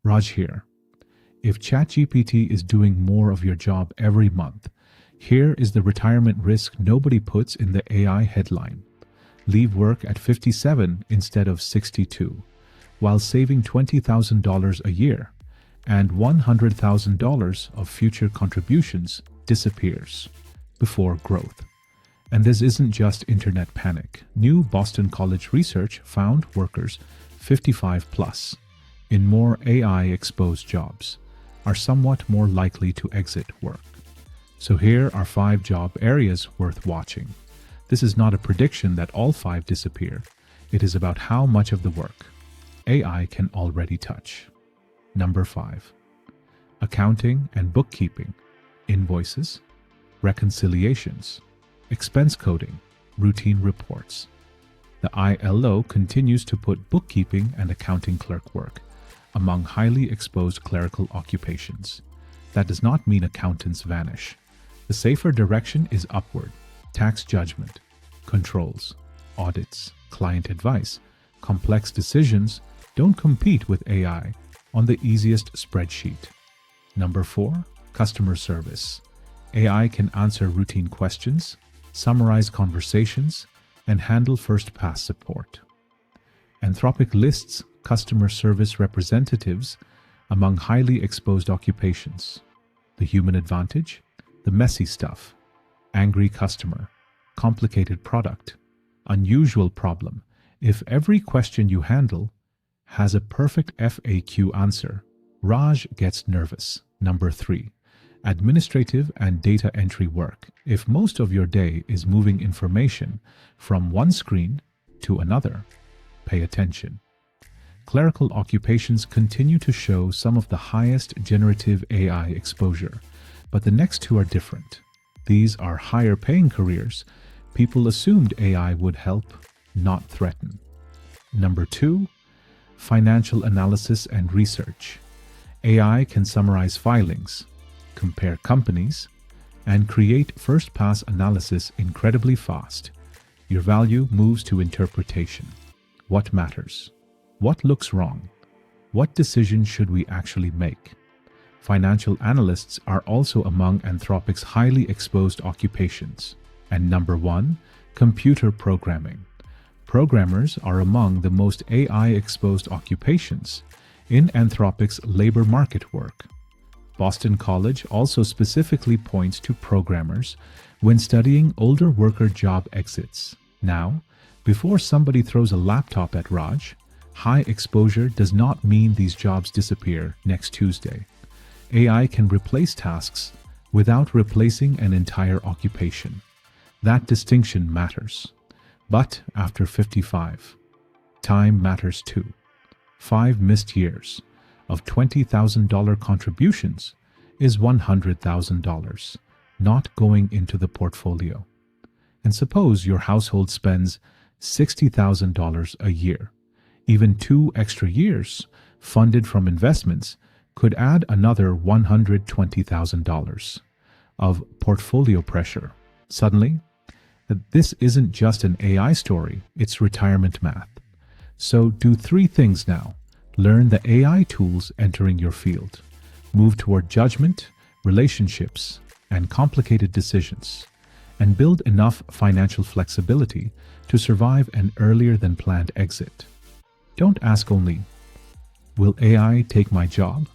Raj here. If ChatGPT is doing more of your job every month, here is the retirement risk nobody puts in the AI headline. Leave work at 57 instead of 62, while saving $20,000 a year, and $100,000 of future contributions disappears before growth. And this isn't just internet panic. New Boston College research found workers 55 plus in more AI-exposed jobs are somewhat more likely to exit work. So here are 5 job areas worth watching. This is not a prediction that all 5 disappear. It is about how much of the work AI can already touch. Number 5. Accounting and bookkeeping, invoices, reconciliations, expense coding, routine reports. The ILO continues to put bookkeeping and accounting clerk work among highly exposed clerical occupations. That does not mean accountants vanish. The safer direction is upward. Tax judgment, controls, audits, client advice, complex decisions don't compete with AI on the easiest spreadsheet. Number 4, customer service. AI can answer routine questions, summarize conversations, and handle first-pass support. Anthropic lists customer service representatives among highly exposed occupations. The human advantage, the messy stuff, angry customer, complicated product, unusual problem. If every question you handle has a perfect FAQ answer, Raj gets nervous. Number 3, administrative and data entry work. If most of your day is moving information from one screen to another, pay attention. Clerical occupations continue to show some of the highest generative AI exposure, but the next 2 are different. These are higher paying careers. People assumed AI would help, not threaten. Number 2, financial analysis and research. AI can summarize filings, compare companies, and create first-pass analysis incredibly fast. Your value moves to interpretation. What matters? What looks wrong? What decision should we actually make? Financial analysts are also among Anthropic's highly exposed occupations. And number 1, computer programming. Programmers are among the most AI-exposed occupations in Anthropic's labor market work. Boston College also specifically points to programmers when studying older worker job exits. Now, before somebody throws a laptop at Raj, high exposure does not mean these jobs disappear next Tuesday. AI can replace tasks without replacing an entire occupation. That distinction matters. But after 55, time matters too. 5 missed years of $20,000 contributions is $100,000 not going into the portfolio. And suppose your household spends $60,000 a year. Even 2 extra years funded from investments could add another $120,000 of portfolio pressure. Suddenly, this isn't just an AI story, it's retirement math. So do 3 things now. Learn the AI tools entering your field. Move toward judgment, relationships, and complicated decisions. And build enough financial flexibility to survive an earlier than planned exit. Don't ask only, will AI take my job?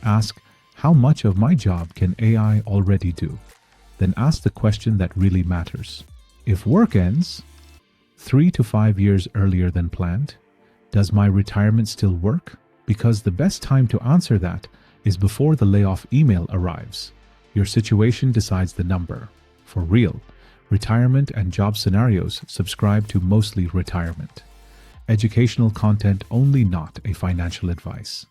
Ask, how much of my job can AI already do? Then ask the question that really matters. If work ends 3 to 5 years earlier than planned, does my retirement still work? Because the best time to answer that is before the layoff email arrives. Your situation decides the number. For real, retirement and job scenarios subscribe to Mostly Retirement. Educational content only, not a financial advice.